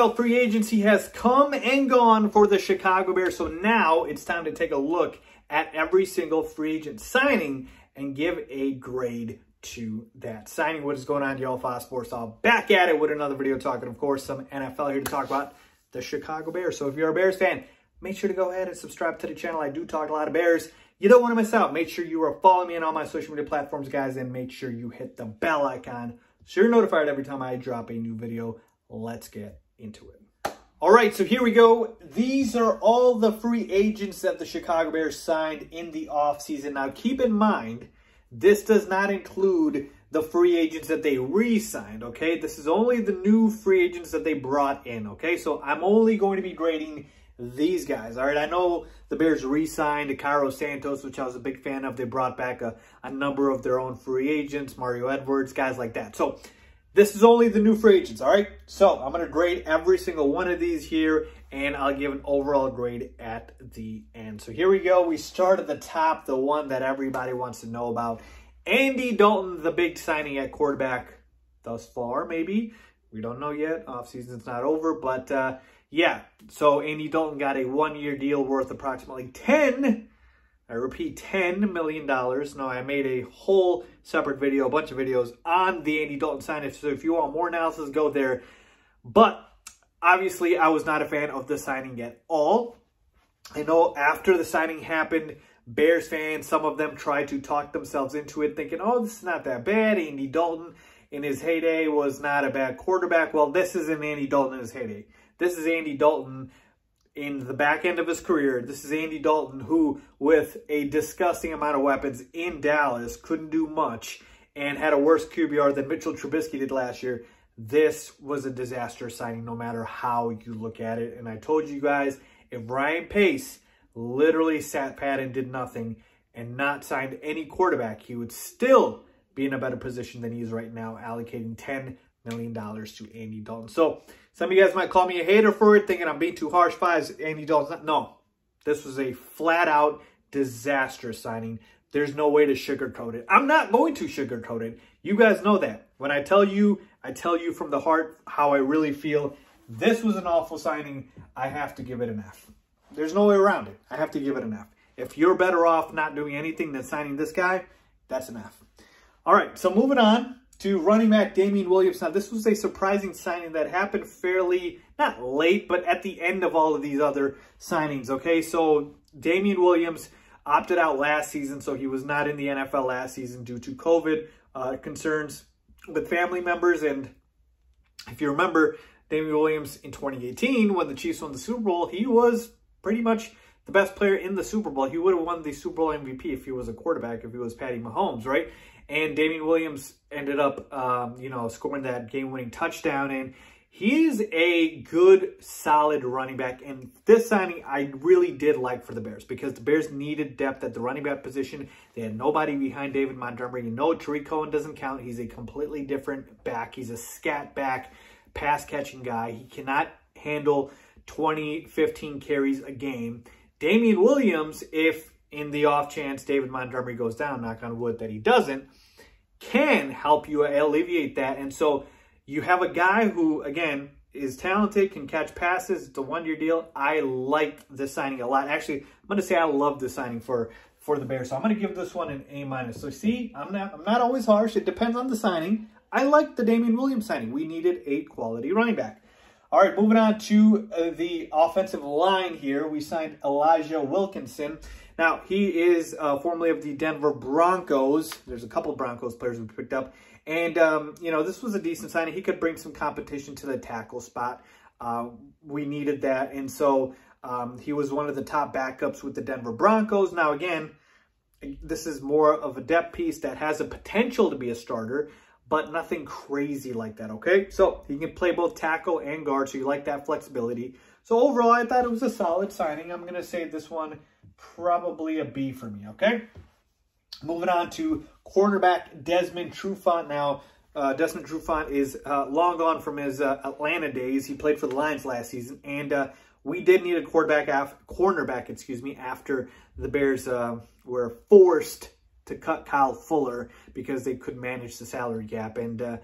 NFL free agency has come and gone for the Chicago Bears. So now it's time to take a look at every single free agent signing and give a grade to that signing. What is going on, y'all? Faiz Sports, all back at it with another video talking, of course, some NFL here to talk about the Chicago Bears. So if you're a Bears fan, make sure to go ahead and subscribe to the channel. I do talk a lot of Bears. You don't want to miss out. Make sure you are following me on all my social media platforms, guys, and make sure you hit the bell icon so you're notified every time I drop a new video. Let's get into it. All right, so here we go. These are all the free agents that the Chicago Bears signed in the offseason. Now, keep in mind, this does not include the free agents that they re-signed, okay? This is only the new free agents that they brought in, okay? So I'm only going to be grading these guys, all right? I know the Bears re-signed Cairo Santos, which I was a big fan of. They brought back a number of their own free agents, Mario Edwards, guys like that. So this is only the new free agents, all right? So I'm going to grade every single one of these here, and I'll give an overall grade at the end. So here we go. We start at the top, the one that everybody wants to know about. Andy Dalton, the big signing at quarterback thus far, maybe. We don't know yet. Offseason's not over, but yeah. So Andy Dalton got a one-year deal worth approximately $10 million. No, I made a whole separate video, a bunch of videos on the Andy Dalton signing. So if you want more analysis, go there. But obviously, I was not a fan of the signing at all. I know after the signing happened, Bears fans, some of them tried to talk themselves into it, thinking, oh, this is not that bad. Andy Dalton in his heyday was not a bad quarterback. Well, this isn't Andy Dalton in his heyday. This is Andy Dalton in the back end of his career. This is Andy Dalton who, with a disgusting amount of weapons in Dallas, couldn't do much and had a worse QBR than Mitchell Trubisky did last year. This was a disaster signing no matter how you look at it. And I told you guys, if Ryan Pace literally sat pat and did nothing and not signed any quarterback, he would still be in a better position than he is right now, allocating $10 million to Andy Dalton. So some of you guys might call me a hater for it, thinking I'm being too harsh. Faiz, Andy Dalton's not. No, this was a flat-out disaster signing. There's no way to sugarcoat it. I'm not going to sugarcoat it. You guys know that. When I tell you from the heart how I really feel. This was an awful signing. I have to give it an F. There's no way around it. I have to give it an F. If you're better off not doing anything than signing this guy, that's an F. All right, so moving on to running back Damien Williams. Now, this was a surprising signing that happened fairly, not late, but at the end of all of these other signings, okay? So Damien Williams opted out last season, so he was not in the NFL last season due to COVID concerns with family members. And if you remember, Damien Williams in 2018, when the Chiefs won the Super Bowl, he was pretty much the best player in the Super Bowl. He would have won the Super Bowl MVP if he was a quarterback, if he was Patty Mahomes, right? And Damien Williams ended up, scoring that game-winning touchdown. And he's a good, solid running back. And this signing I really did like for the Bears because the Bears needed depth at the running back position. They had nobody behind David Montgomery. You know, Tariq Cohen doesn't count. He's a completely different back. He's a scat back, pass-catching guy. He cannot handle 20, 15 carries a game. Damien Williams, if in the off chance David Montgomery goes down, knock on wood that he doesn't, can help you alleviate that. And so you have a guy who, again, is talented, can catch passes. It's a one-year deal. I like this signing a lot. Actually, I'm going to say I love this signing for the Bears. So I'm going to give this one an A-. So see, I'm not always harsh. It depends on the signing. I like the Damien Williams signing. We needed a quality running back. All right, moving on to the offensive line here. We signed Elijah Wilkinson. Now, he is formerly of the Denver Broncos. There's a couple of Broncos players we picked up. And, this was a decent signing. He could bring some competition to the tackle spot. We needed that. And so he was one of the top backups with the Denver Broncos. Now, again, this is more of a depth piece that has a potential to be a starter, but nothing crazy like that, okay? So he can play both tackle and guard, so you like that flexibility. So overall, I thought it was a solid signing. I'm going to say this one probably a B for me, okay? Moving on to cornerback Desmond Trufant. Now, Desmond Trufant is long gone from his Atlanta days. He played for the Lions last season, and we did need a cornerback after the Bears were forced to cut Kyle Fuller because they couldn't manage the salary cap. And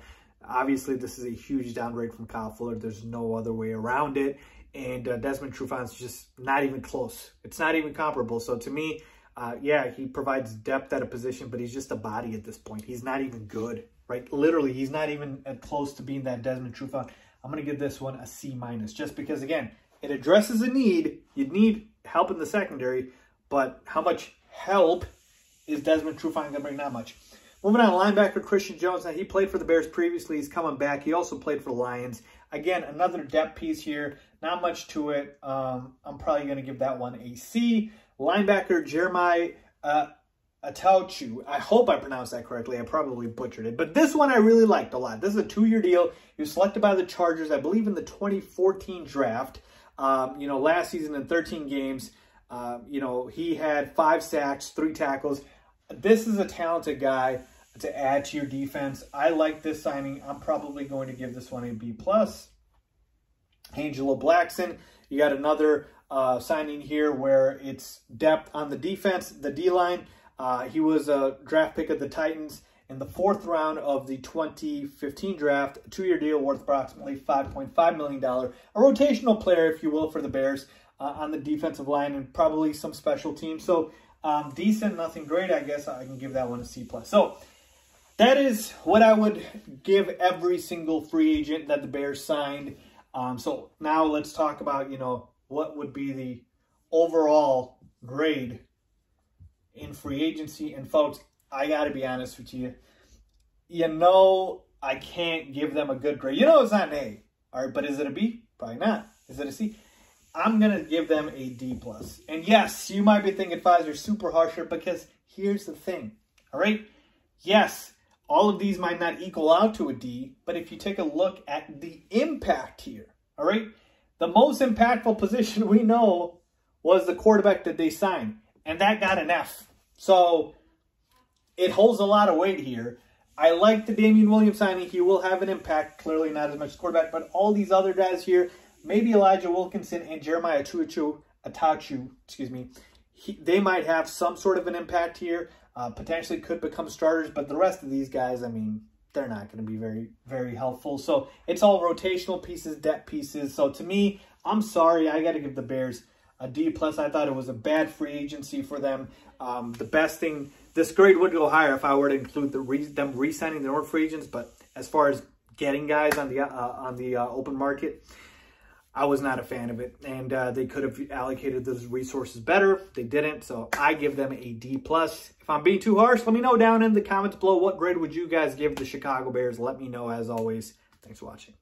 Obviously, this is a huge downgrade from Kyle Fuller. There's no other way around it. And Desmond Trufant's just not even close. It's not even comparable. So to me, yeah, he provides depth at a position, but he's just a body at this point. He's not even good, right? Literally, he's not even close to being that Desmond Trufant. I'm going to give this one a C-, just because, again, it addresses a need. You need help in the secondary, but how much help is Desmond Trufant going to bring? Not much. Moving on, linebacker Christian Jones. Now, he played for the Bears previously. He's coming back. He also played for the Lions. Again, another depth piece here. Not much to it. I'm probably going to give that one a C. Linebacker Jeremiah Attaochu. I hope I pronounced that correctly. I probably butchered it. But this one I really liked a lot. This is a 2-year deal. He was selected by the Chargers, I believe, in the 2014 draft. Last season in 13 games, he had 5 sacks, 3 tackles. This is a talented guy to add to your defense. I like this signing. I'm probably going to give this one a B+. Angelo Blackson, you got another signing here where it's depth on the defense, the D-line. He was a draft pick of the Titans in the 4th round of the 2015 draft. A 2-year deal worth approximately $5.5 million. A rotational player, if you will, for the Bears on the defensive line and probably some special teams. So decent, nothing great. I guess I can give that one a C+. So that is what I would give every single free agent that the Bears signed. So now let's talk about, what would be the overall grade in free agency. And folks, I got to be honest with you. I can't give them a good grade. It's not an A. All right, but is it a B? Probably not. Is it a C? I'm going to give them a D+. And yes, you might be thinking, Faiz, you're super harsh here, because here's the thing. All right? Yes, all of these might not equal out to a D, but if you take a look at the impact here, all right, the most impactful position we know was the quarterback that they signed, and that got an F. So it holds a lot of weight here. I like the Damien Williams signing. He will have an impact, clearly not as much as quarterback, but all these other guys here, maybe Elijah Wilkinson and Jeremiah Attaochu, they might have some sort of an impact here. Potentially could become starters, but the rest of these guys, they're not going to be very, very helpful. So it's all rotational pieces, depth pieces. So to me, I'm sorry, I got to give the Bears a D+. I thought it was a bad free agency for them. The best thing, this grade would go higher if I were to include them re-signing the free agents. But as far as getting guys on the open market, I was not a fan of it, and they could have allocated those resources better. They didn't, so I give them a D+. If I'm being too harsh, let me know down in the comments below. What grade would you guys give the Chicago Bears? Let me know, as always. Thanks for watching.